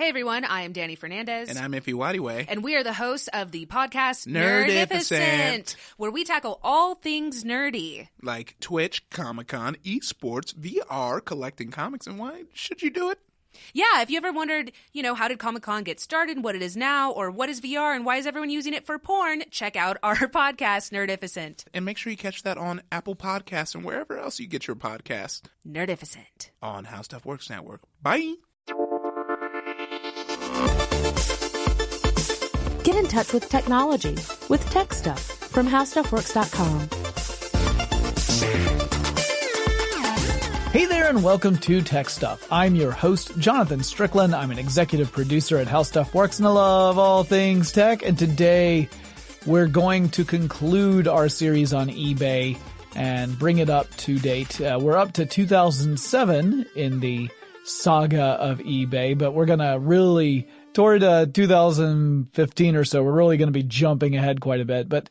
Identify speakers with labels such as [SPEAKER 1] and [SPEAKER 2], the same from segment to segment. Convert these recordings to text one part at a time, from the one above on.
[SPEAKER 1] Hey everyone, I am Danny Fernandez.
[SPEAKER 2] And I'm Iffy Wadiway.
[SPEAKER 1] And we are the hosts of the podcast
[SPEAKER 2] Nerdificent,
[SPEAKER 1] where we tackle all things nerdy.
[SPEAKER 2] Like Twitch, Comic-Con, esports, VR, collecting comics, and why should you do it?
[SPEAKER 1] Yeah, if you ever wondered, how did Comic-Con get started, what it is now, or what is VR, and why is everyone using it for porn, check out our podcast, Nerdificent.
[SPEAKER 2] And make sure you catch that on Apple Podcasts and wherever else you get your podcast.
[SPEAKER 1] Nerdificent.
[SPEAKER 2] On How Stuff Works Network. Bye!
[SPEAKER 3] Get in touch with technology with Techstuff from HowStuffWorks.com.
[SPEAKER 4] Hey there and welcome to Techstuff. I'm your host, Jonathan Strickland. I'm an executive producer at How Stuff Works and I love all things tech. And today we're going to conclude our series on eBay and bring it up to date. We're up to 2007 in the saga of eBay, but we're going to really, toward 2015 or so, we're really going to be jumping ahead quite a bit. But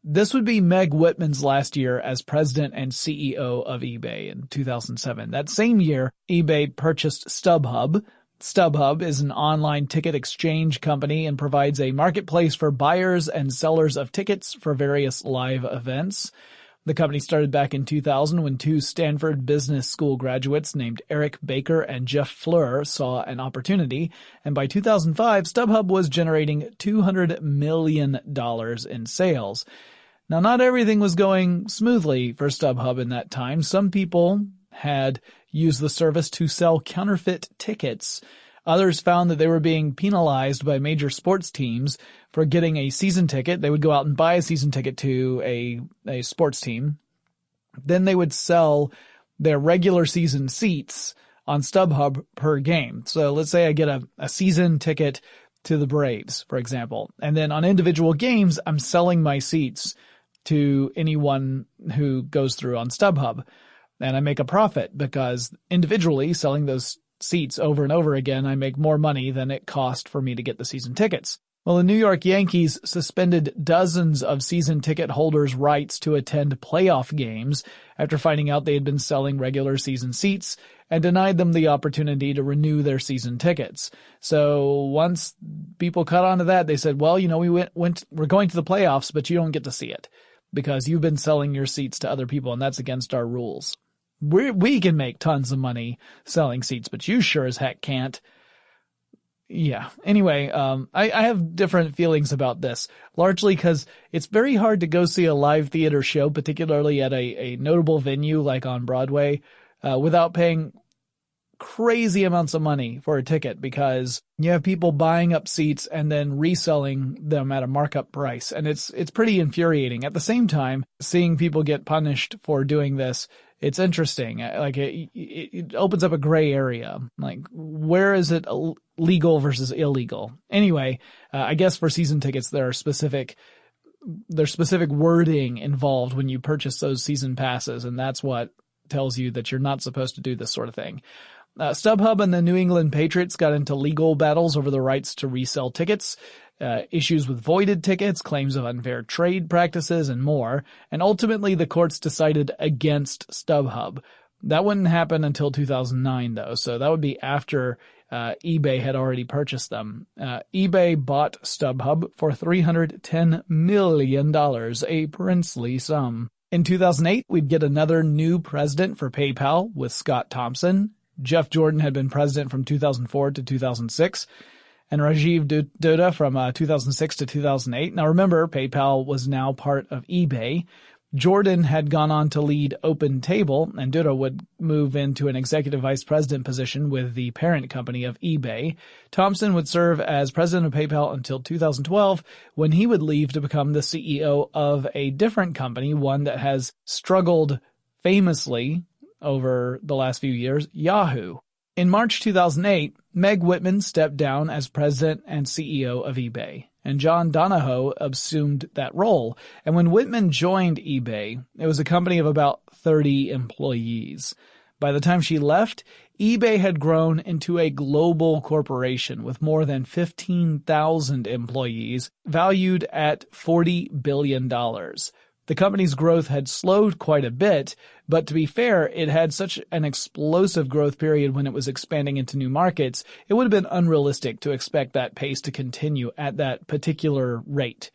[SPEAKER 4] this would be Meg Whitman's last year as president and CEO of eBay in 2007. That same year, eBay purchased StubHub. StubHub is an online ticket exchange company and provides a marketplace for buyers and sellers of tickets for various live events. The company started back in 2000 when two Stanford Business School graduates named Eric Baker and Jeff Fleur saw an opportunity, and by 2005, StubHub was generating $200 million in sales. Now, not everything was going smoothly for StubHub in that time. Some people had used the service to sell counterfeit tickets. Others found that they were being penalized by major sports teams for getting a season ticket. They would go out and buy a season ticket to a sports team. Then they would sell their regular season seats on StubHub per game. So let's say I get a season ticket to the Braves, for example. And then on individual games, I'm selling my seats to anyone who goes through on StubHub. And I make a profit because individually selling those seats over and over again, I make more money than it cost for me to get the season tickets. Well, the New York Yankees suspended dozens of season ticket holders' rights to attend playoff games after finding out they had been selling regular season seats and denied them the opportunity to renew their season tickets. So once people caught on to that, they said, well, we're going to the playoffs, but you don't get to see it because you've been selling your seats to other people and that's against our rules. We can make tons of money selling seats, but you sure as heck can't. Yeah. Anyway, I have different feelings about this, largely because it's very hard to go see a live theater show, particularly at a notable venue like on Broadway, without paying crazy amounts of money for a ticket because you have people buying up seats and then reselling them at a markup price. And it's pretty infuriating. At the same time, seeing people get punished for doing this, it's interesting. Like it opens up a gray area. Like where is it legal versus illegal? Anyway, I guess for season tickets, there's specific wording involved when you purchase those season passes. And that's what tells you that you're not supposed to do this sort of thing. StubHub and the New England Patriots got into legal battles over the rights to resell tickets, issues with voided tickets, claims of unfair trade practices, and more. And ultimately, the courts decided against StubHub. That wouldn't happen until 2009, though, so that would be after eBay had already purchased them. eBay bought StubHub for $310 million, a princely sum. In 2008, we'd get another new president for PayPal with Scott Thompson. Jeff Jordan had been president from 2004 to 2006, and Rajiv Dutta from 2006 to 2008. Now remember, PayPal was now part of eBay. Jordan had gone on to lead OpenTable, and Dutta would move into an executive vice president position with the parent company of eBay. Thompson would serve as president of PayPal until 2012, when he would leave to become the CEO of a different company, one that has struggled famously over the last few years, Yahoo. In March 2008, Meg Whitman stepped down as president and CEO of eBay, and John Donahoe assumed that role. And when Whitman joined eBay, it was a company of about 30 employees. By the time she left, eBay had grown into a global corporation with more than 15,000 employees, valued at $40 billion. The company's growth had slowed quite a bit, but to be fair, it had such an explosive growth period when it was expanding into new markets, it would have been unrealistic to expect that pace to continue at that particular rate.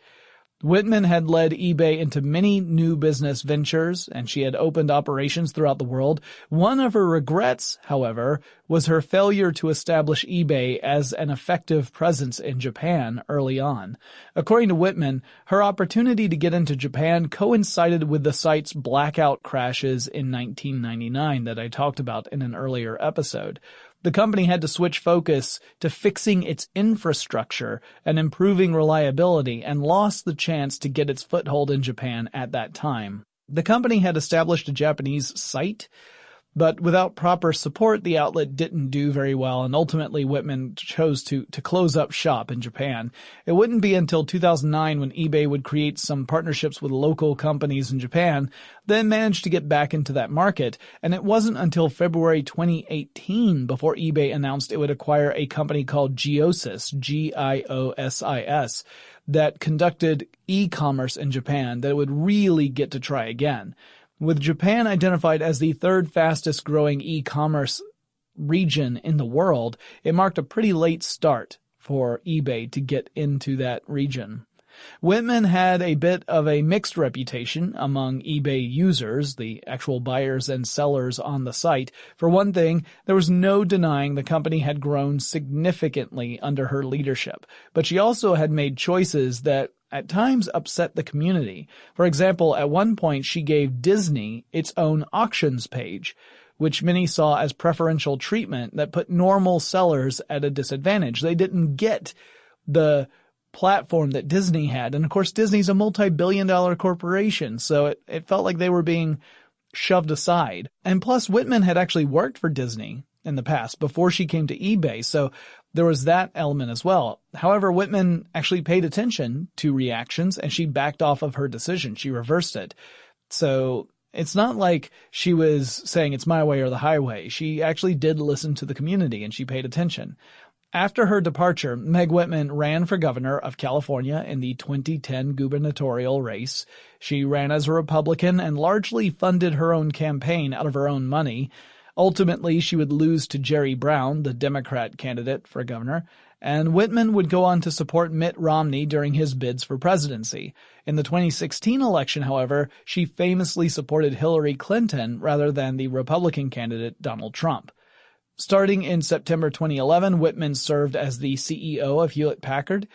[SPEAKER 4] Whitman had led eBay into many new business ventures, and she had opened operations throughout the world. One of her regrets, however, was her failure to establish eBay as an effective presence in Japan early on. According to Whitman, her opportunity to get into Japan coincided with the site's blackout crashes in 1999 that I talked about in an earlier episode. The company had to switch focus to fixing its infrastructure and improving reliability and lost the chance to get its foothold in Japan at that time. The company had established a Japanese site, but without proper support, the outlet didn't do very well, and ultimately Whitman chose to close up shop in Japan. It wouldn't be until 2009 when eBay would create some partnerships with local companies in Japan, then managed to get back into that market, and it wasn't until February 2018 before eBay announced it would acquire a company called Giosis, Giosis, that conducted e-commerce in Japan that it would really get to try again. With Japan identified as the third fastest growing e-commerce region in the world, it marked a pretty late start for eBay to get into that region. Whitman had a bit of a mixed reputation among eBay users, the actual buyers and sellers on the site. For one thing, there was no denying the company had grown significantly under her leadership, but she also had made choices that at times upset the community. For example, at one point she gave Disney its own auctions page, which many saw as preferential treatment that put normal sellers at a disadvantage. They didn't get the platform that Disney had. And of course, Disney's a multi-billion-dollar corporation, so it felt like they were being shoved aside. And plus, Whitman had actually worked for Disney in the past before she came to eBay, so there was that element as well. However, Whitman actually paid attention to reactions and she backed off of her decision. She reversed it. So it's not like she was saying it's my way or the highway. She actually did listen to the community and she paid attention. After her departure, Meg Whitman ran for governor of California in the 2010 gubernatorial race. She ran as a Republican and largely funded her own campaign out of her own money. Ultimately, she would lose to Jerry Brown, the Democrat candidate for governor, and Whitman would go on to support Mitt Romney during his bids for presidency. In the 2016 election, however, she famously supported Hillary Clinton rather than the Republican candidate Donald Trump. Starting in September 2011, Whitman served as the CEO of Hewlett-Packard.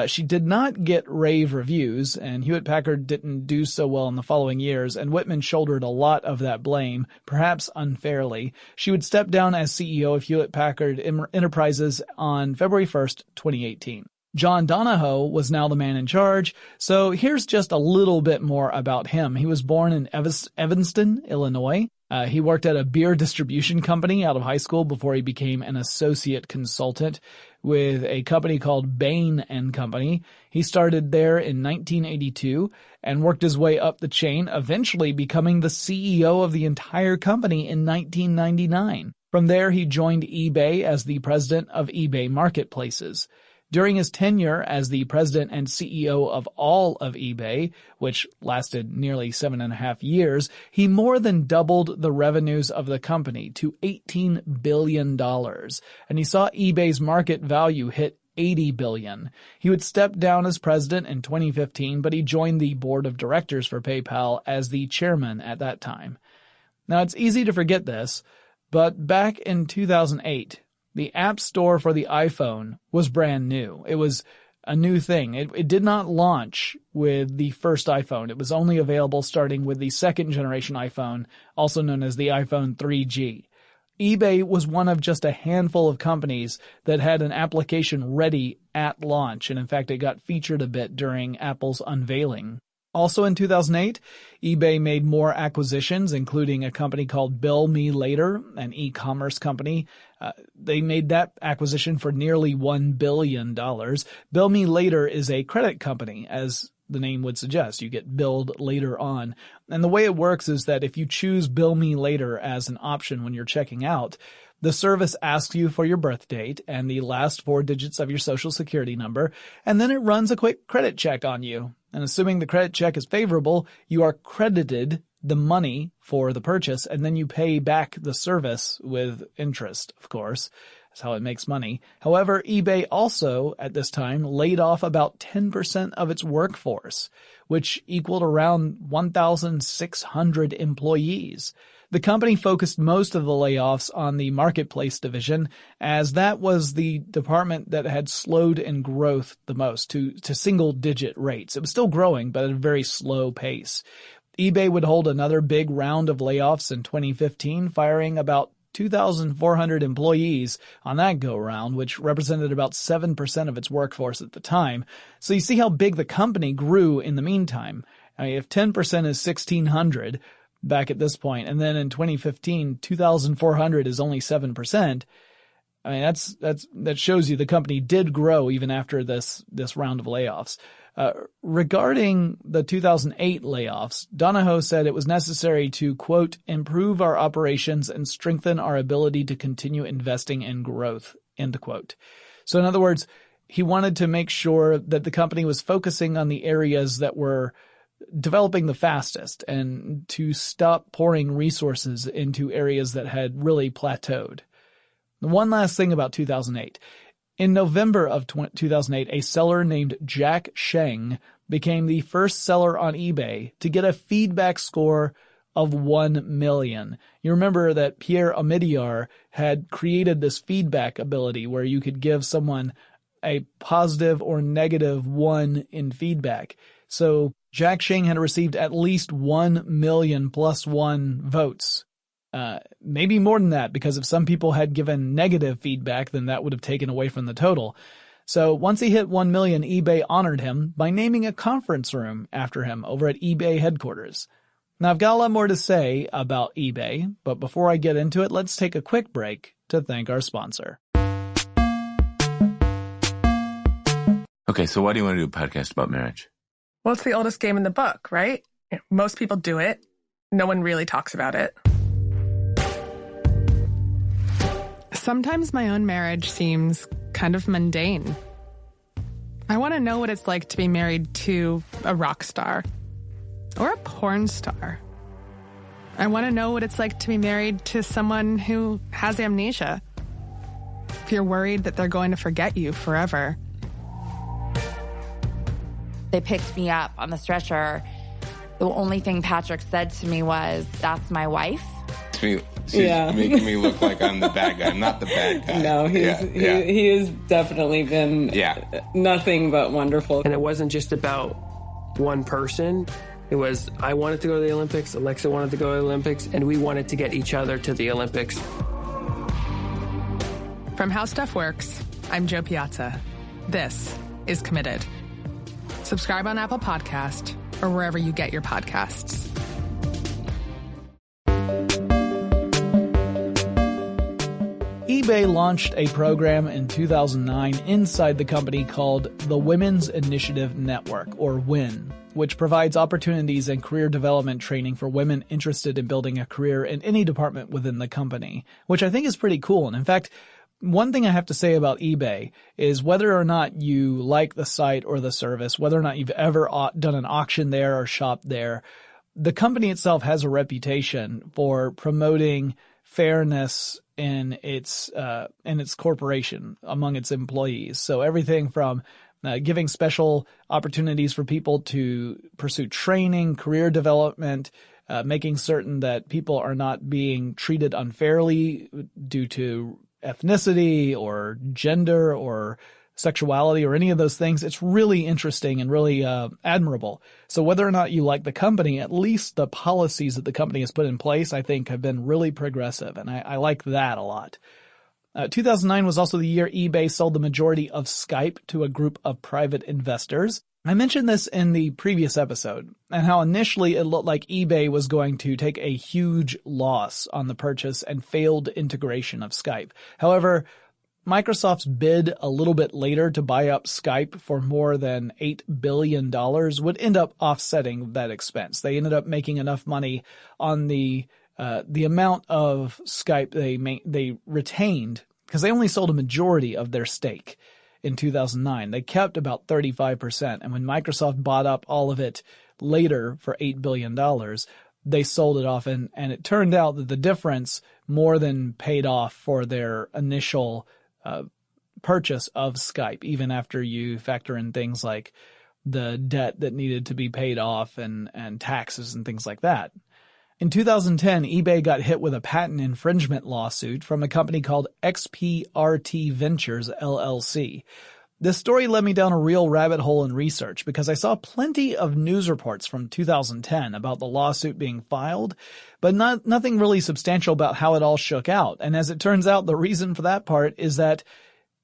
[SPEAKER 4] She did not get rave reviews, and Hewlett-Packard didn't do so well in the following years, and Whitman shouldered a lot of that blame, perhaps unfairly. She would step down as CEO of Hewlett-Packard Enterprises on February 1st, 2018. John Donahoe was now the man in charge, so here's just a little bit more about him. He was born in Evanston, Illinois. He worked at a beer distribution company out of high school before he became an associate consultant with a company called Bain & Company. He started there in 1982 and worked his way up the chain, eventually becoming the CEO of the entire company in 1999. From there, he joined eBay as the president of eBay Marketplaces. During his tenure as the president and CEO of all of eBay, which lasted nearly 7.5 years, he more than doubled the revenues of the company to $18 billion, and he saw eBay's market value hit $80 billion. He would step down as president in 2015, but he joined the board of directors for PayPal as the chairman at that time. Now, it's easy to forget this, but back in 2008, the App Store for the iPhone was brand new. It was a new thing. It did not launch with the first iPhone. It was only available starting with the second generation iPhone, also known as the iPhone 3G. eBay was one of just a handful of companies that had an application ready at launch, and in fact it got featured a bit during Apple's unveiling. Also in 2008, eBay made more acquisitions, including a company called Bill Me Later, an e-commerce company. They made that acquisition for nearly $1 billion. Bill Me Later is a credit company, as the name would suggest. You get billed later on. And the way it works is that if you choose Bill Me Later as an option when you're checking out, The service asks you for your birth date and the last 4 digits of your social security number, and then it runs a quick credit check on you. And assuming the credit check is favorable, you are credited the money for the purchase, and then you pay back the service with interest, of course. That's how it makes money. However, eBay also, at this time, laid off about 10% of its workforce, which equaled around 1,600 employees. The company focused most of the layoffs on the marketplace division, as that was the department that had slowed in growth the most to single-digit rates. It was still growing, but at a very slow pace. eBay would hold another big round of layoffs in 2015, firing about 2,400 employees on that go-round, which represented about 7% of its workforce at the time. So you see how big the company grew in the meantime. I mean, if 10% is 1,600 back at this point, and then in 2015, 2,400 is only 7%, I mean, that shows you the company did grow even after this round of layoffs. Regarding the 2008 layoffs, Donahoe said it was necessary to, quote, improve our operations and strengthen our ability to continue investing in growth, end quote. So in other words, he wanted to make sure that the company was focusing on the areas that were developing the fastest and to stop pouring resources into areas that had really plateaued. One last thing about 2008. In November of 2008, a seller named Jack Sheng became the first seller on eBay to get a feedback score of 1 million. You remember that Pierre Omidyar had created this feedback ability where you could give someone a positive or negative 1 in feedback. So Jack Sheng had received at least 1 million plus 1 votes. Maybe more than that, because if some people had given negative feedback, then that would have taken away from the total. So once he hit 1 million, eBay honored him by naming a conference room after him over at eBay headquarters. Now, I've got a lot more to say about eBay, but before I get into it, let's take a quick break to thank our sponsor.
[SPEAKER 5] Okay, so why do you want to do a podcast about marriage?
[SPEAKER 6] Well, it's the oldest game in the book, right? Most people do it. No one really talks about it. Sometimes my own marriage seems kind of mundane. I want to know what it's like to be married to a rock star or a porn star. I want to know what it's like to be married to someone who has amnesia. If you're worried that they're going to forget you forever.
[SPEAKER 7] They picked me up on the stretcher. The only thing Patrick said to me was, "That's my wife."
[SPEAKER 5] She's making me look like I'm the bad guy. I'm not the bad guy.
[SPEAKER 8] No, he has definitely been nothing but wonderful.
[SPEAKER 9] And it wasn't just about one person. It was, I wanted to go to the Olympics, Alexa wanted to go to the Olympics, and we wanted to get each other to the Olympics.
[SPEAKER 6] From How Stuff Works, I'm Joe Piazza. This is Committed. Subscribe on Apple Podcast or wherever you get your podcasts.
[SPEAKER 4] eBay launched a program in 2009 inside the company called the Women's Initiative Network, or WIN, which provides opportunities and career development training for women interested in building a career in any department within the company, which I think is pretty cool. And in fact, one thing I have to say about eBay is whether or not you like the site or the service, whether or not you've ever done an auction there or shopped there, the company itself has a reputation for promoting fairness in its corporation among its employees. So everything from giving special opportunities for people to pursue training, career development, making certain that people are not being treated unfairly due to ethnicity or gender or sexuality or any of those things. It's really interesting and really admirable. So whether or not you like the company, at least the policies that the company has put in place, I think have been really progressive. And I like that a lot. 2009 was also the year eBay sold the majority of Skype to a group of private investors. I mentioned this in the previous episode and how initially it looked like eBay was going to take a huge loss on the purchase and failed integration of Skype. However, Microsoft's bid a little bit later to buy up Skype for more than $8 billion would end up offsetting that expense. They ended up making enough money on the the amount of Skype they retained, because they only sold a majority of their stake in 2009. They kept about 35%. And when Microsoft bought up all of it later for $8 billion, they sold it off. And it turned out that the difference more than paid off for their initial purchase of Skype, even after you factor in things like the debt that needed to be paid off and taxes and things like that. In 2010, eBay got hit with a patent infringement lawsuit from a company called XPRT Ventures, LLC. This story led me down a real rabbit hole in research because I saw plenty of news reports from 2010 about the lawsuit being filed, but nothing really substantial about how it all shook out. And as it turns out, the reason for that part is that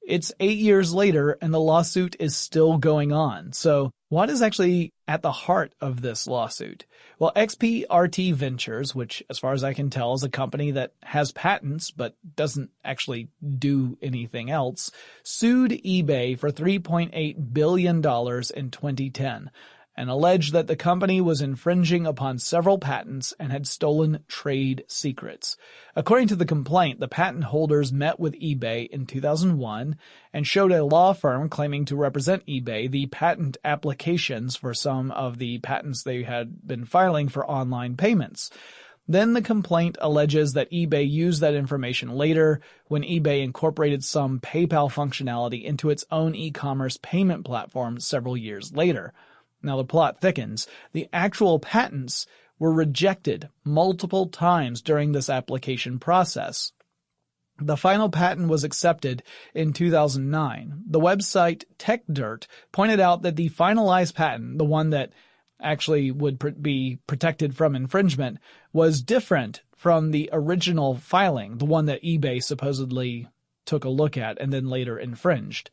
[SPEAKER 4] it's 8 years later and the lawsuit is still going on. So what is actually at the heart of this lawsuit? Well, XPRT Ventures, which as far as I can tell is a company that has patents but doesn't actually do anything else, sued eBay for $3.8 billion in 2010 and alleged that the company was infringing upon several patents and had stolen trade secrets. According to the complaint, the patent holders met with eBay in 2001 and showed a law firm claiming to represent eBay the patent applications for some of the patents they had been filing for online payments. Then the complaint alleges that eBay used that information later when eBay incorporated some PayPal functionality into its own e-commerce payment platform several years later. Now the plot thickens. The actual patents were rejected multiple times during this application process. The final patent was accepted in 2009. The website TechDirt pointed out that the finalized patent, the one that actually would be protected from infringement, was different from the original filing, the one that eBay supposedly took a look at and then later infringed.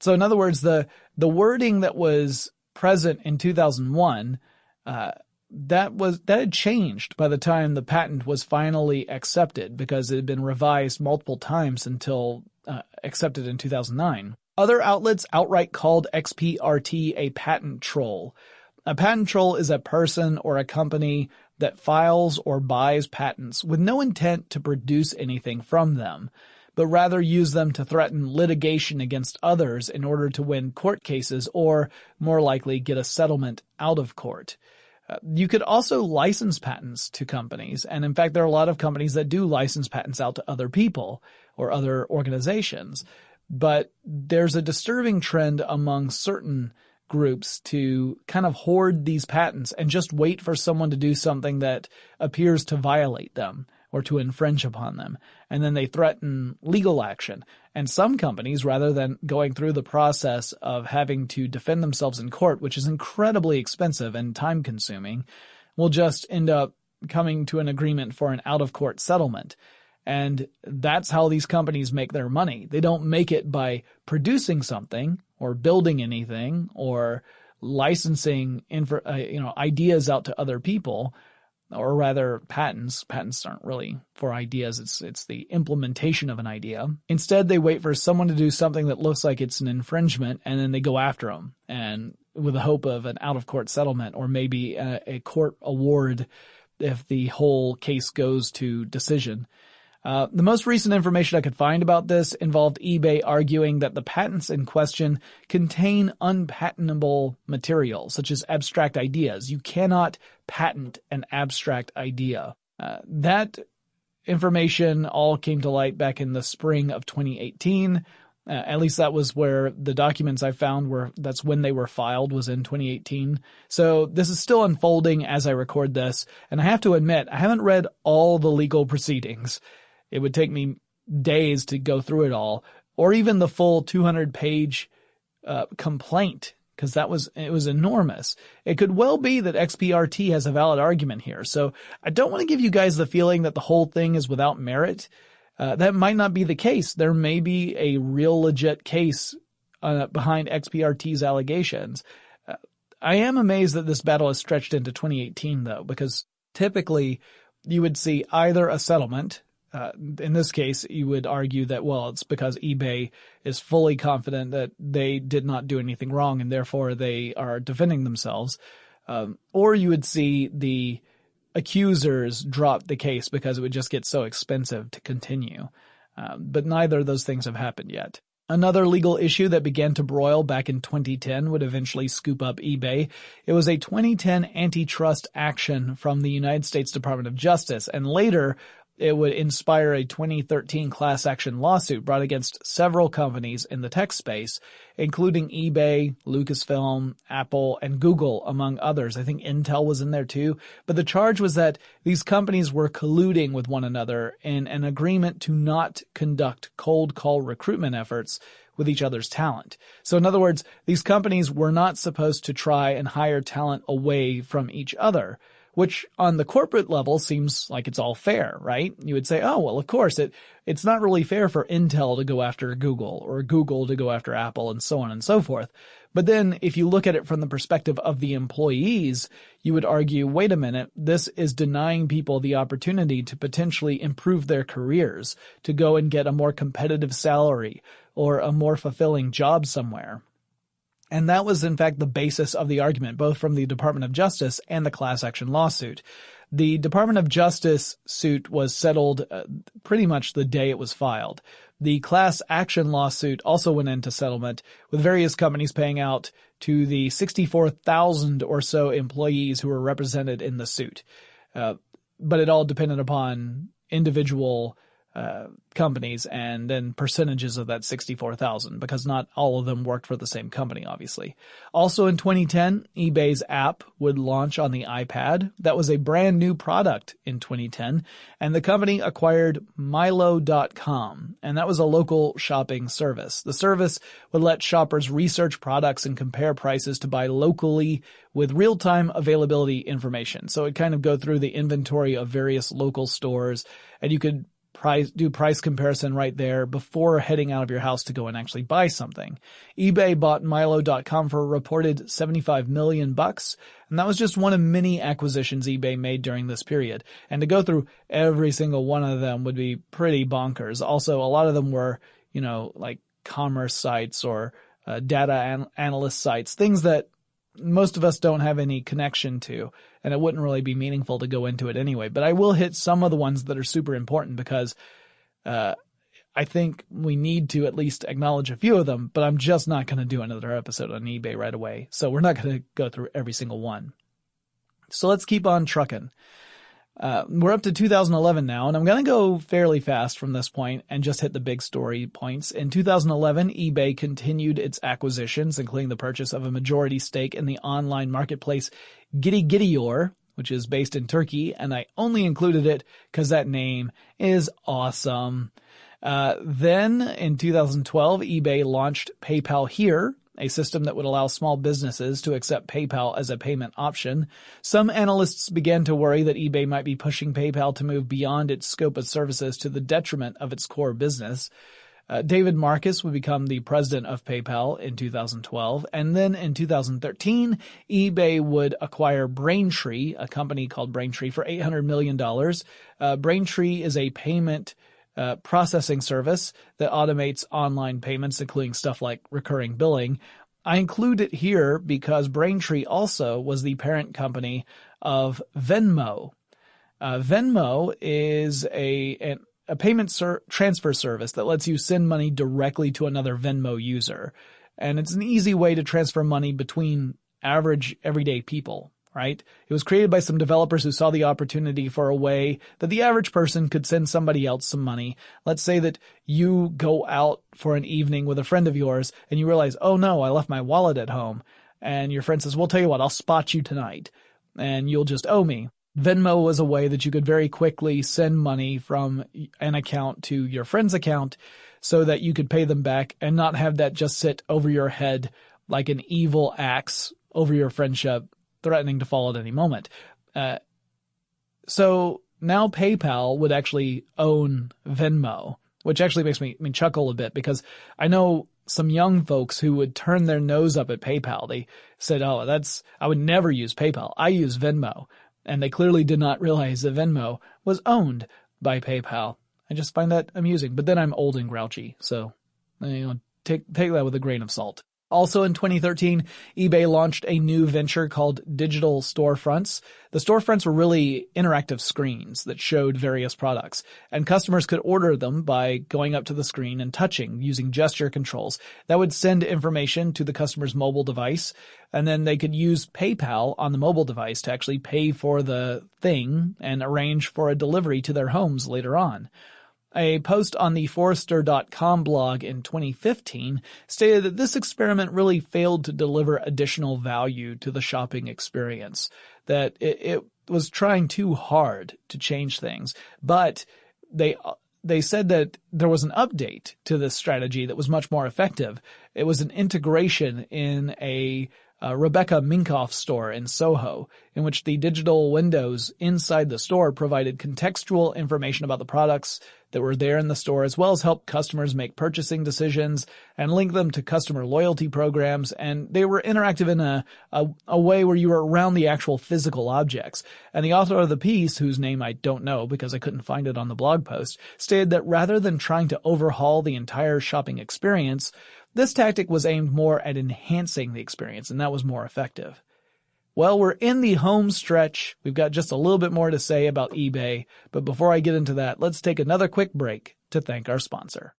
[SPEAKER 4] So in other words, the wording that was present in 2001, that had changed by the time the patent was finally accepted because it had been revised multiple times until accepted in 2009. Other outlets outright called XPRT a patent troll. A patent troll is a person or a company that files or buys patents with no intent to produce anything from them, but rather use them to threaten litigation against others in order to win court cases or, more likely, get a settlement out of court. You could also license patents to companies, and in fact there are a lot of companies that do license patents out to other people or other organizations. But there's a disturbing trend among certain groups to kind of hoard these patents and just wait for someone to do something that appears to violate them or to infringe upon them. And then they threaten legal action. And some companies, rather than going through the process of having to defend themselves in court, which is incredibly expensive and time-consuming, will just end up coming to an agreement for an out-of-court settlement. And that's how these companies make their money. They don't make it by producing something or building anything or licensing ideas out to other people. Or rather, patents. Patents aren't really for ideas. It's the implementation of an idea. Instead, they wait for someone to do something that looks like it's an infringement, and then they go after them, and with the hope of an out-of-court settlement or maybe a court award if the whole case goes to decision. The most recent information I could find about this involved eBay arguing that the patents in question contain unpatentable material, such as abstract ideas. You cannot patent an abstract idea. That information all came to light back in the spring of 2018. At least that was where the documents I found that's when they were filed, was in 2018. So this is still unfolding as I record this. And I have to admit, I haven't read all the legal proceedings. It would take me days to go through it all, or even the full 200-page complaint, because it was enormous. It could well be that XPRT has a valid argument here. So I don't want to give you guys the feeling that the whole thing is without merit. That might not be the case. There may be a real legit case behind XPRT's allegations. I am amazed that this battle has stretched into 2018, though, because typically you would see either a settlement. In this case, you would argue that, well, it's because eBay is fully confident that they did not do anything wrong and therefore they are defending themselves. Or you would see the accusers dropped the case because it would just get so expensive to continue. But neither of those things have happened yet. Another legal issue that began to broil back in 2010 would eventually scoop up eBay. It was a 2010 antitrust action from the United States Department of Justice, and later it would inspire a 2013 class action lawsuit brought against several companies in the tech space, including eBay, Lucasfilm, Apple, and Google, among others. I think Intel was in there too. But the charge was that these companies were colluding with one another in an agreement to not conduct cold call recruitment efforts with each other's talent. So in other words, these companies were not supposed to try and hire talent away from each other, which on the corporate level seems like it's all fair, right? You would say, oh, well, of course, it's not really fair for Intel to go after Google or Google to go after Apple and so on and so forth. But then if you look at it from the perspective of the employees, you would argue, wait a minute, this is denying people the opportunity to potentially improve their careers, to go and get a more competitive salary or a more fulfilling job somewhere. And that was, in fact, the basis of the argument, both from the Department of Justice and the class action lawsuit. The Department of Justice suit was settled pretty much the day it was filed. The class action lawsuit also went into settlement, with various companies paying out to the 64,000 or so employees who were represented in the suit. But it all depended upon individual companies and then percentages of that 64,000, because not all of them worked for the same company, obviously. Also in 2010, eBay's app would launch on the iPad. That was a brand new product in 2010, and the company acquired Milo.com, and that was a local shopping service. The service would let shoppers research products and compare prices to buy locally with real-time availability information. So it kind of go through the inventory of various local stores, and you could do price comparison right there before heading out of your house to go and actually buy something. eBay bought Milo.com for a reported $75 million, and that was just one of many acquisitions eBay made during this period. And to go through every single one of them would be pretty bonkers. Also, a lot of them were, like commerce sites or data analyst sites, things that most of us don't have any connection to, and it wouldn't really be meaningful to go into it anyway. But I will hit some of the ones that are super important because I think we need to at least acknowledge a few of them, but I'm just not going to do another episode on eBay right away. So we're not going to go through every single one. So let's keep on trucking. We're up to 2011 now, and I'm going to go fairly fast from this point and just hit the big story points. In 2011, eBay continued its acquisitions, including the purchase of a majority stake in the online marketplace Gidiyor, which is based in Turkey, and I only included it because that name is awesome. Then in 2012, eBay launched PayPal Here, a system that would allow small businesses to accept PayPal as a payment option. Some analysts began to worry that eBay might be pushing PayPal to move beyond its scope of services to the detriment of its core business. David Marcus would become the president of PayPal in 2012. And then in 2013, eBay would acquire Braintree, a company called Braintree, for $800 million. Braintree is a payment processing service that automates online payments, including stuff like recurring billing. I include it here because Braintree also was the parent company of Venmo. Venmo is a payment transfer service that lets you send money directly to another Venmo user. And it's an easy way to transfer money between average everyday people. Right? It was created by some developers who saw the opportunity for a way that the average person could send somebody else some money. Let's say that you go out for an evening with a friend of yours and you realize, oh no, I left my wallet at home. And your friend says, well, tell you what, I'll spot you tonight and you'll just owe me. Venmo was a way that you could very quickly send money from an account to your friend's account so that you could pay them back and not have that just sit over your head like an evil axe over your friendship, threatening to fall at any moment. So now PayPal would actually own Venmo, which actually makes me chuckle a bit because I know some young folks who would turn their nose up at PayPal. They said, oh, I would never use PayPal. I use Venmo. And they clearly did not realize that Venmo was owned by PayPal. I just find that amusing. But then I'm old and grouchy. So, take that with a grain of salt. Also in 2013, eBay launched a new venture called digital storefronts. The storefronts were really interactive screens that showed various products, and customers could order them by going up to the screen and touching using gesture controls. That would send information to the customer's mobile device, and then they could use PayPal on the mobile device to actually pay for the thing and arrange for a delivery to their homes later on. A post on the Forrester.com blog in 2015 stated that this experiment really failed to deliver additional value to the shopping experience, that it was trying too hard to change things. But they said that there was an update to this strategy that was much more effective. It was an integration in a Rebecca Minkoff store in Soho, in which the digital windows inside the store provided contextual information about the products that were there in the store, as well as helped customers make purchasing decisions and link them to customer loyalty programs. And they were interactive in a way where you were around the actual physical objects. And the author of the piece, whose name I don't know because I couldn't find it on the blog post, stated that rather than trying to overhaul the entire shopping experience, this tactic was aimed more at enhancing the experience, and that was more effective. Well, we're in the home stretch. We've got just a little bit more to say about eBay, but before I get into that, let's take another quick break to thank our sponsor.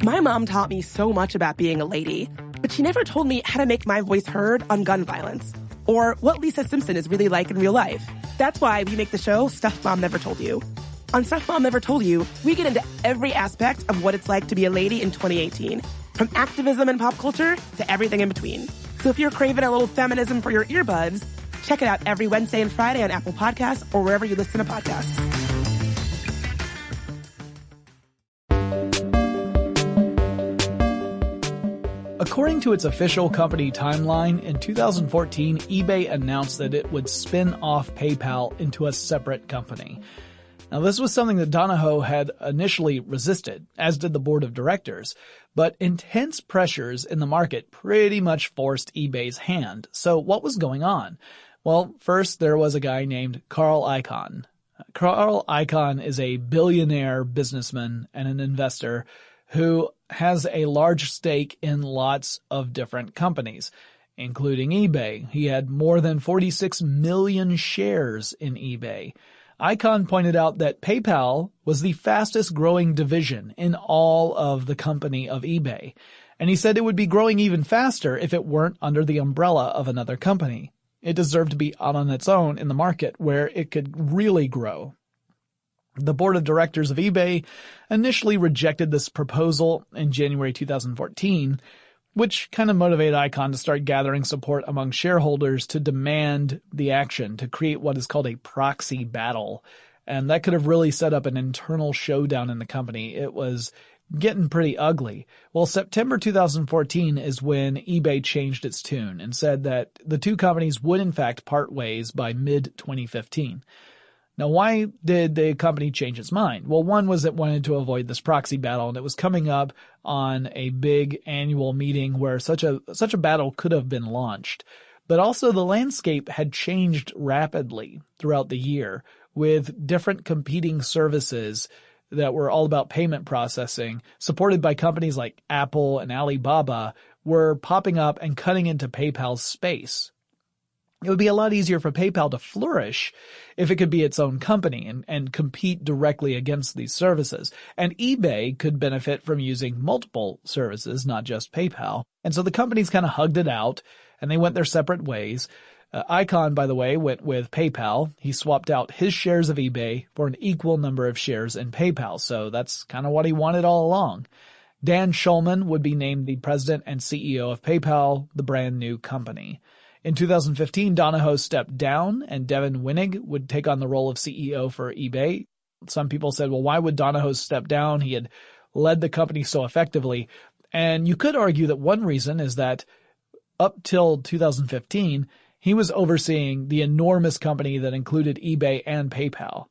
[SPEAKER 10] My mom taught me so much about being a lady, but she never told me how to make my voice heard on gun violence, or what Lisa Simpson is really like in real life. That's why we make the show Stuff Mom Never Told You. On Stuff Mom Never Told You, we get into every aspect of what it's like to be a lady in 2018, from activism and pop culture to everything in between. So if you're craving a little feminism for your earbuds, check it out every Wednesday and Friday on Apple Podcasts or wherever you listen to podcasts.
[SPEAKER 4] According to its official company timeline, in 2014, eBay announced that it would spin off PayPal into a separate company. Now, this was something that Donahoe had initially resisted, as did the board of directors, but intense pressures in the market pretty much forced eBay's hand. So what was going on? Well, first there was a guy named Carl Icahn. Carl Icahn is a billionaire businessman and an investor who has a large stake in lots of different companies, including eBay. He had more than 46 million shares in eBay. Icahn pointed out that PayPal was the fastest growing division in all of the company of eBay, and he said it would be growing even faster if it weren't under the umbrella of another company. It deserved to be out on its own in the market where it could really grow. The board of directors of eBay initially rejected this proposal in January 2014, which kind of motivated Icahn to start gathering support among shareholders to demand the action, to create what is called a proxy battle. And that could have really set up an internal showdown in the company. It was getting pretty ugly. Well, September 2014 is when eBay changed its tune and said that the two companies would in fact part ways by mid-2015. Now, why did the company change its mind? Well, one was it wanted to avoid this proxy battle, and it was coming up on a big annual meeting where such a battle could have been launched. But also the landscape had changed rapidly throughout the year, with different competing services that were all about payment processing, supported by companies like Apple and Alibaba, were popping up and cutting into PayPal's space. It would be a lot easier for PayPal to flourish if it could be its own company and compete directly against these services. And eBay could benefit from using multiple services, not just PayPal. And so the companies kind of hugged it out, and they went their separate ways. Icahn, by the way, went with PayPal. He swapped out his shares of eBay for an equal number of shares in PayPal. So that's kind of what he wanted all along. Dan Schulman would be named the president and CEO of PayPal, the brand new company. In 2015, Donahoe stepped down and Devin Winnig would take on the role of CEO for eBay. Some people said, well, why would Donahoe step down? He had led the company so effectively. And you could argue that one reason is that up till 2015, he was overseeing the enormous company that included eBay and PayPal.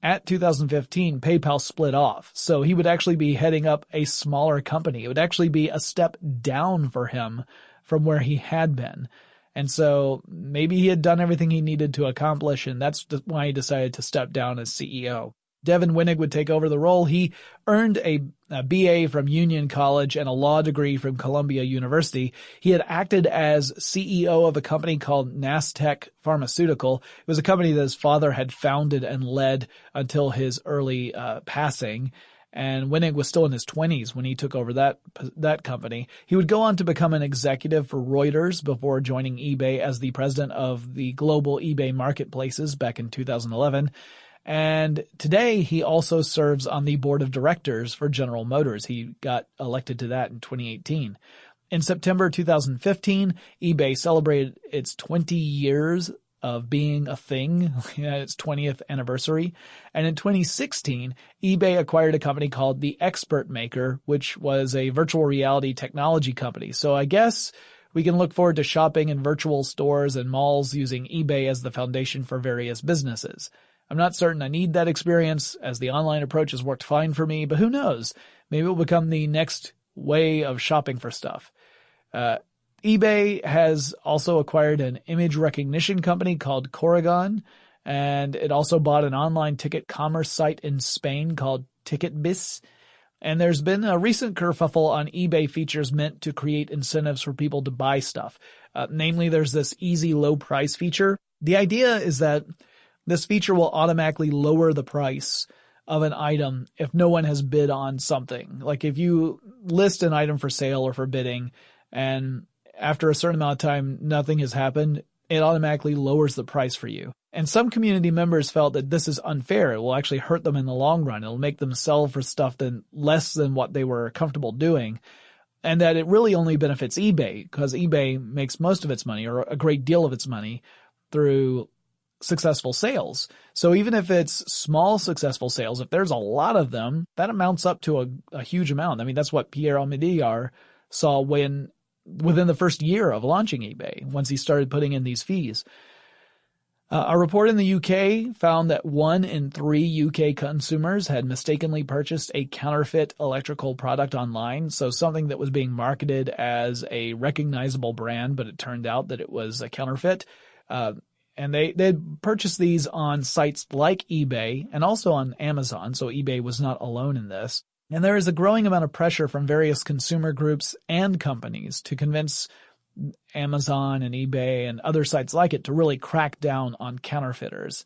[SPEAKER 4] At 2015, PayPal split off, so he would actually be heading up a smaller company. It would actually be a step down for him from where he had been. And so maybe he had done everything he needed to accomplish, and that's why he decided to step down as CEO. Devin Winnig would take over the role. He earned a BA from Union College and a law degree from Columbia University. He had acted as CEO of a company called Nastec Pharmaceutical. It was a company that his father had founded and led until his early passing. And Winnig was still in his 20s when he took over that company. He would go on to become an executive for Reuters before joining eBay as the president of the global eBay marketplaces back in 2011. And today he also serves on the board of directors for General Motors. He got elected to that in 2018. In September 2015, eBay celebrated its 20 years of being a thing, its 20th anniversary. And in 2016, eBay acquired a company called The Expert Maker, which was a virtual reality technology company. So I guess we can look forward to shopping in virtual stores and malls using eBay as the foundation for various businesses. I'm not certain I need that experience, as the online approach has worked fine for me, but who knows? Maybe it will become the next way of shopping for stuff. eBay has also acquired an image recognition company called Corrigon, and it also bought an online ticket commerce site in Spain called TicketBiz. And there's been a recent kerfuffle on eBay features meant to create incentives for people to buy stuff. Namely, there's this easy low price feature. The idea is that this feature will automatically lower the price of an item if no one has bid on something. Like if you list an item for sale or for bidding, and after a certain amount of time nothing has happened, it automatically lowers the price for you. And some community members felt that this is unfair. It will actually hurt them in the long run. It'll make them sell for stuff less than what they were comfortable doing. And that it really only benefits eBay, because eBay makes most of its money, or a great deal of its money, through successful sales. So even if it's small successful sales, if there's a lot of them, that amounts up to a huge amount. I mean, that's what Pierre Omidyar saw within the first year of launching eBay, once he started putting in these fees. A report in the UK found that 1 in 3 UK consumers had mistakenly purchased a counterfeit electrical product online. So something that was being marketed as a recognizable brand, but it turned out that it was a counterfeit. And they'd purchased these on sites like eBay and also on Amazon, so eBay was not alone in this. And there is a growing amount of pressure from various consumer groups and companies to convince Amazon and eBay and other sites like it to really crack down on counterfeiters.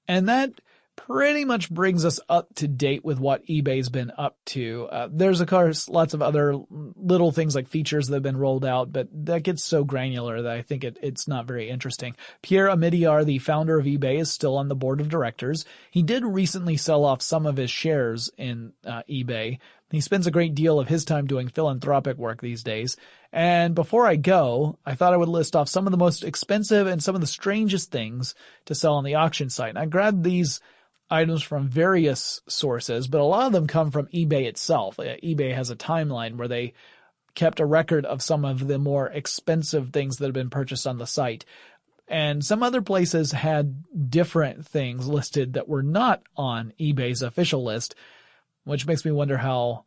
[SPEAKER 4] And that pretty much brings us up to date with what eBay's been up to. There's, of course, lots of other little things like features that have been rolled out, but that gets so granular that I think it's not very interesting. Pierre Omidyar, the founder of eBay, is still on the board of directors. He did recently sell off some of his shares in eBay. He spends a great deal of his time doing philanthropic work these days. And before I go, I thought I would list off some of the most expensive and some of the strangest things to sell on the auction site. And I grabbed these items from various sources, but a lot of them come from eBay itself. eBay has a timeline where they kept a record of some of the more expensive things that have been purchased on the site. And some other places had different things listed that were not on eBay's official list, which makes me wonder how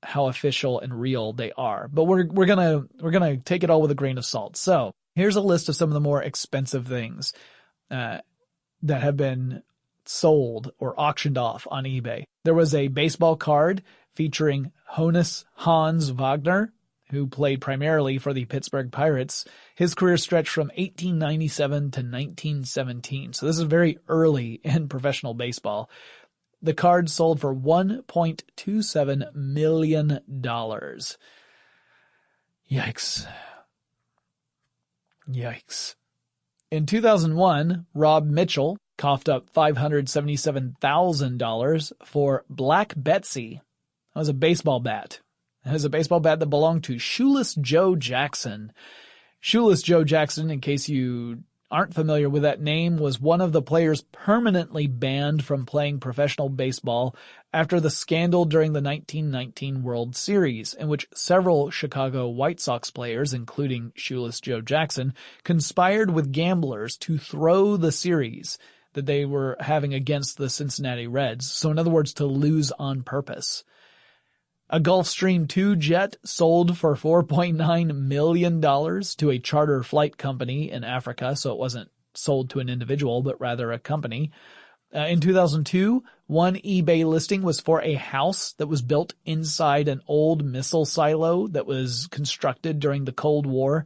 [SPEAKER 4] official and real they are. But we're gonna take it all with a grain of salt. So here's a list of some of the more expensive things that have been sold or auctioned off on eBay. There was a baseball card featuring Hans Wagner, who played primarily for the Pittsburgh Pirates. His career stretched from 1897 to 1917. So this is very early in professional baseball. The card sold for $1.27 million. Yikes. In 2001, Rob Mitchell coughed up $577,000 for Black Betsy. That was a baseball bat. It was a baseball bat that belonged to Shoeless Joe Jackson. Shoeless Joe Jackson, in case you aren't familiar with that name, was one of the players permanently banned from playing professional baseball after the scandal during the 1919 World Series, in which several Chicago White Sox players, including Shoeless Joe Jackson, conspired with gamblers to throw the series that they were having against the Cincinnati Reds. So in other words, to lose on purpose. A Gulfstream II jet sold for $4.9 million to a charter flight company in Africa, so it wasn't sold to an individual, but rather a company. In 2002, One eBay listing was for a house that was built inside an old missile silo that was constructed during the Cold War.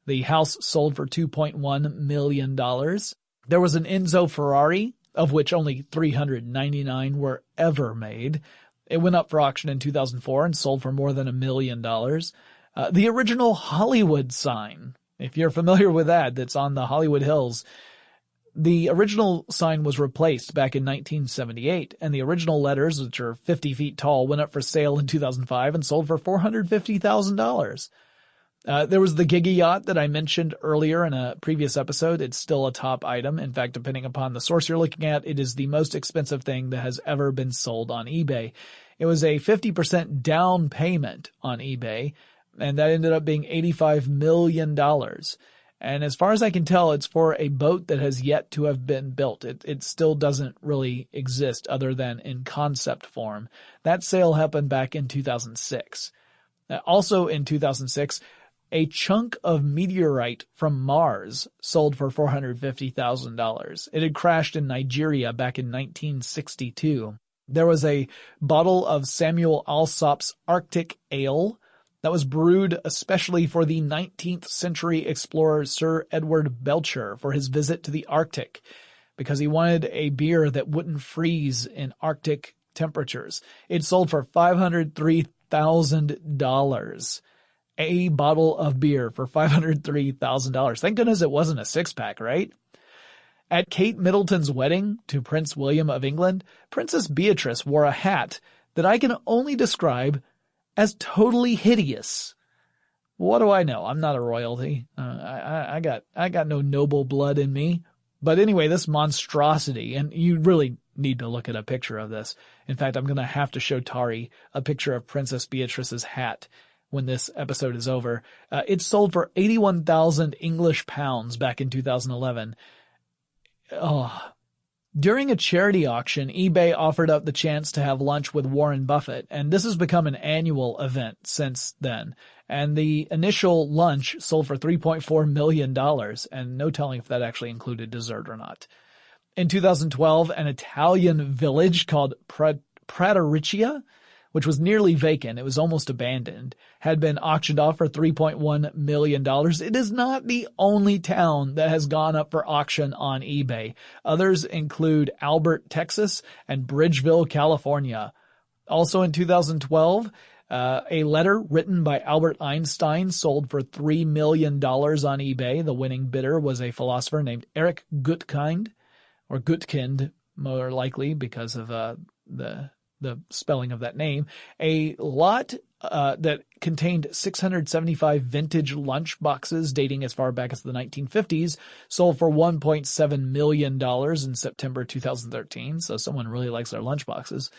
[SPEAKER 4] The house sold for $2.1 million. There was an Enzo Ferrari, of which only 399 were ever made. It went up for auction in 2004 and sold for more than $1 million. The original Hollywood sign, if you're familiar with that, that's on the Hollywood Hills, the original sign was replaced back in 1978, and the original letters, which are 50 feet tall, went up for sale in 2005 and sold for $450,000. There was the Giga yacht that I mentioned earlier in a previous episode. It's still a top item. In fact, depending upon the source you're looking at, it is the most expensive thing that has ever been sold on eBay. It was a 50% down payment on eBay, and that ended up being $85 million. And as far as I can tell, it's for a boat that has yet to have been built. It still doesn't really exist other than in concept form. That sale happened back in 2006. Also in 2006, a chunk of meteorite from Mars sold for $450,000. It had crashed in Nigeria back in 1962. There was a bottle of Samuel Alsop's Arctic Ale that was brewed especially for the 19th century explorer Sir Edward Belcher for his visit to the Arctic, because he wanted a beer that wouldn't freeze in Arctic temperatures. It sold for $503,000. A bottle of beer for $503,000. Thank goodness it wasn't a six-pack, right? At Kate Middleton's wedding to Prince William of England, Princess Beatrice wore a hat that I can only describe as totally hideous. What do I know? I'm not a royalty. I got no noble blood in me. But anyway, this monstrosity, and you really need to look at a picture of this. In fact, I'm going to have to show Tari a picture of Princess Beatrice's hat when this episode is over. It sold for 81,000 English pounds back in 2011. During a charity auction, eBay offered up the chance to have lunch with Warren Buffett, and this has become an annual event since then. And the initial lunch sold for $3.4 million, and no telling if that actually included dessert or not. In 2012, an Italian village called Pratericcia, which was nearly vacant, it was almost abandoned, had been auctioned off for $3.1 million. It is not the only town that has gone up for auction on eBay. Others include Albert, Texas, and Bridgeville, California. Also in 2012, a letter written by Albert Einstein sold for $3 million on eBay. The winning bidder was a philosopher named Eric Gutkind, or Gutkind, more likely because of the spelling of that name. A lot that contained 675 vintage lunch boxes dating as far back as the 1950s sold for $1.7 million in September 2013. So someone really likes their lunch boxes.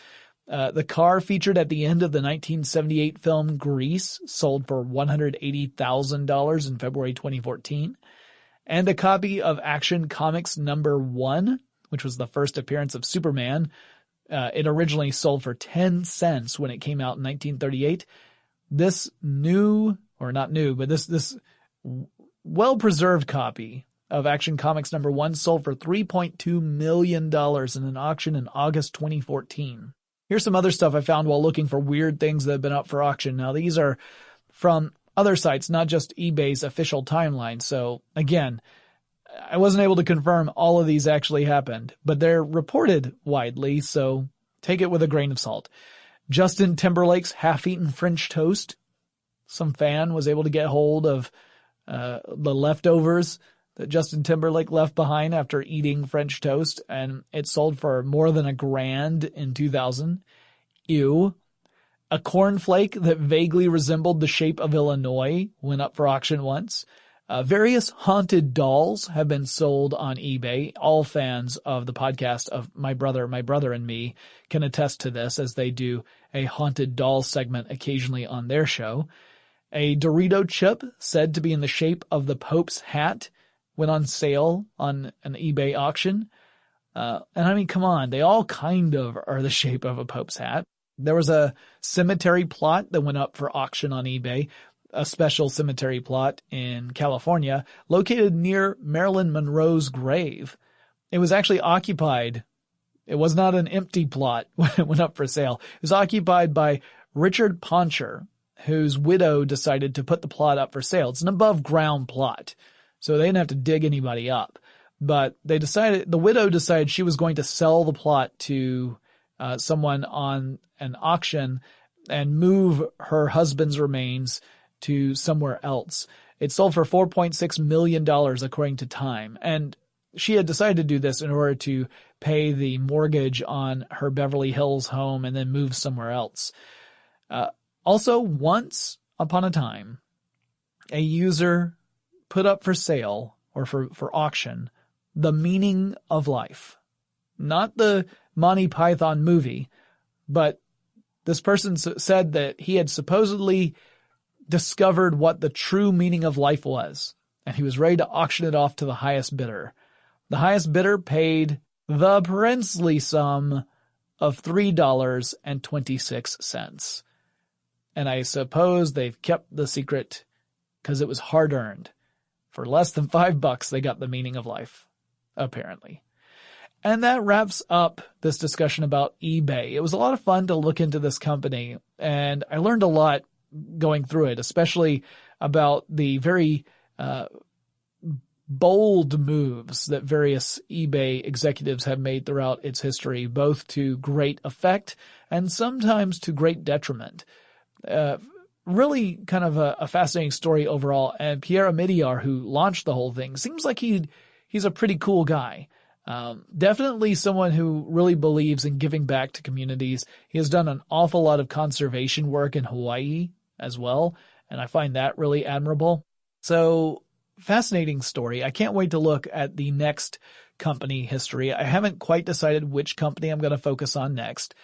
[SPEAKER 4] The car featured at the end of the 1978 film Grease sold for $180,000 in February 2014. And a copy of Action Comics #1, which was the first appearance of Superman, it originally sold for 10 cents when it came out in 1938. This new, or not new, but this well-preserved copy of Action Comics #1 sold for $3.2 million in an auction in August 2014. Here's some other stuff I found while looking for weird things that have been up for auction. Now, these are from other sites, not just eBay's official timeline. So, again, I wasn't able to confirm all of these actually happened, but they're reported widely, so take it with a grain of salt. Justin Timberlake's half-eaten French toast. Some fan was able to get hold of the leftovers that Justin Timberlake left behind after eating French toast, and it sold for more than $1,000 in 2000. Ew. A cornflake that vaguely resembled the shape of Illinois went up for auction once. Various haunted dolls have been sold on eBay. All fans of the podcast of My Brother and Me can attest to this, as they do a haunted doll segment occasionally on their show. A Dorito chip said to be in the shape of the Pope's hat went on sale on an eBay auction. And I mean, come on, they all kind of are the shape of a Pope's hat. There was a cemetery plot that went up for auction on eBay. A special cemetery plot in California located near Marilyn Monroe's grave. It was actually occupied It was not an empty plot when it went up for sale. It was occupied by Richard Poncher, whose widow decided to put the plot up for sale. It's an above ground plot, so they didn't have to dig anybody up. But the widow decided she was going to sell the plot to someone on an auction and move her husband's remains to somewhere else. It sold for $4.6 million according to Time. And she had decided to do this in order to pay the mortgage on her Beverly Hills home and then move somewhere else. Also, once upon a time, a user put up for sale or for auction The Meaning of Life. Not the Monty Python movie, but this person said that he had supposedly discovered what the true meaning of life was, and he was ready to auction it off to the highest bidder. The highest bidder paid the princely sum of $3.26. And I suppose they've kept the secret because it was hard-earned. For less than $5, they got The Meaning of Life, apparently. And that wraps up this discussion about eBay. It was a lot of fun to look into this company, and I learned a lot going through it, especially about the very bold moves that various eBay executives have made throughout its history, both to great effect and sometimes to great detriment. Really kind of a fascinating story overall. And Pierre Omidyar, who launched the whole thing, seems like he's a pretty cool guy. Definitely someone who really believes in giving back to communities. He has done an awful lot of conservation work in Hawaii as well, and I find that really admirable. So, fascinating story. I can't wait to look at the next company history. I haven't quite decided which company I'm going to focus on next.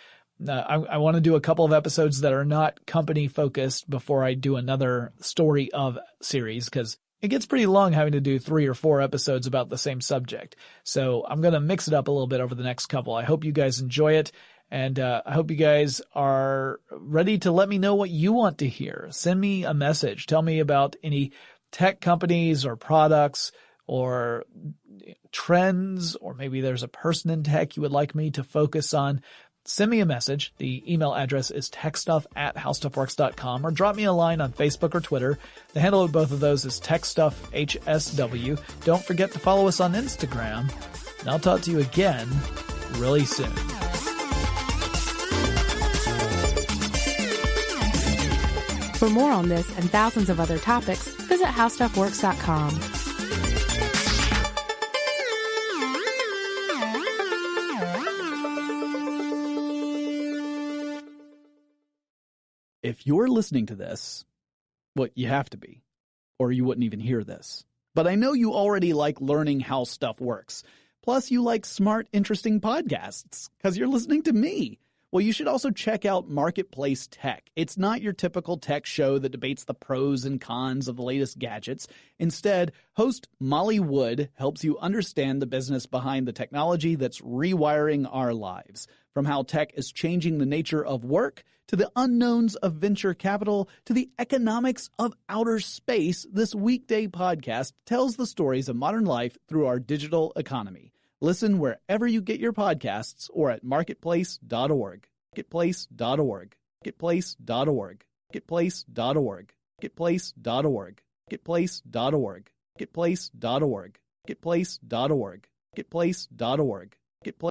[SPEAKER 4] I want to do a couple of episodes that are not company focused before I do another story of series, because it gets pretty long having to do 3 or 4 episodes about the same subject. So I'm going to mix it up a little bit over the next couple. I hope you guys enjoy it. And I hope you guys are ready to let me know what you want to hear. Send me a message. Tell me about any tech companies or products or trends, or maybe there's a person in tech you would like me to focus on. Send me a message. The email address is techstuff@howstuffworks.com, or drop me a line on Facebook or Twitter. The handle of both of those is techstuffhsw. Don't forget to follow us on Instagram. And I'll talk to you again really soon.
[SPEAKER 3] For more on this and thousands of other topics, visit howstuffworks.com.
[SPEAKER 4] If you're listening to this, well, you have to be, or you wouldn't even hear this. But I know you already like learning how stuff works. Plus, you like smart, interesting podcasts because you're listening to me. Well, you should also check out Marketplace Tech. It's not your typical tech show that debates the pros and cons of the latest gadgets. Instead, host Molly Wood helps you understand the business behind the technology that's rewiring our lives. From how tech is changing the nature of work, to the unknowns of venture capital, to the economics of outer space, this weekday podcast tells the stories of modern life through our digital economy. Listen wherever you get your podcasts or at marketplace.org. Marketplace.org. Marketplace.org. Marketplace.org. Marketplace.org. Marketplace.org. Marketplace.org. Marketplace.org. Marketplace.org. Marketplace.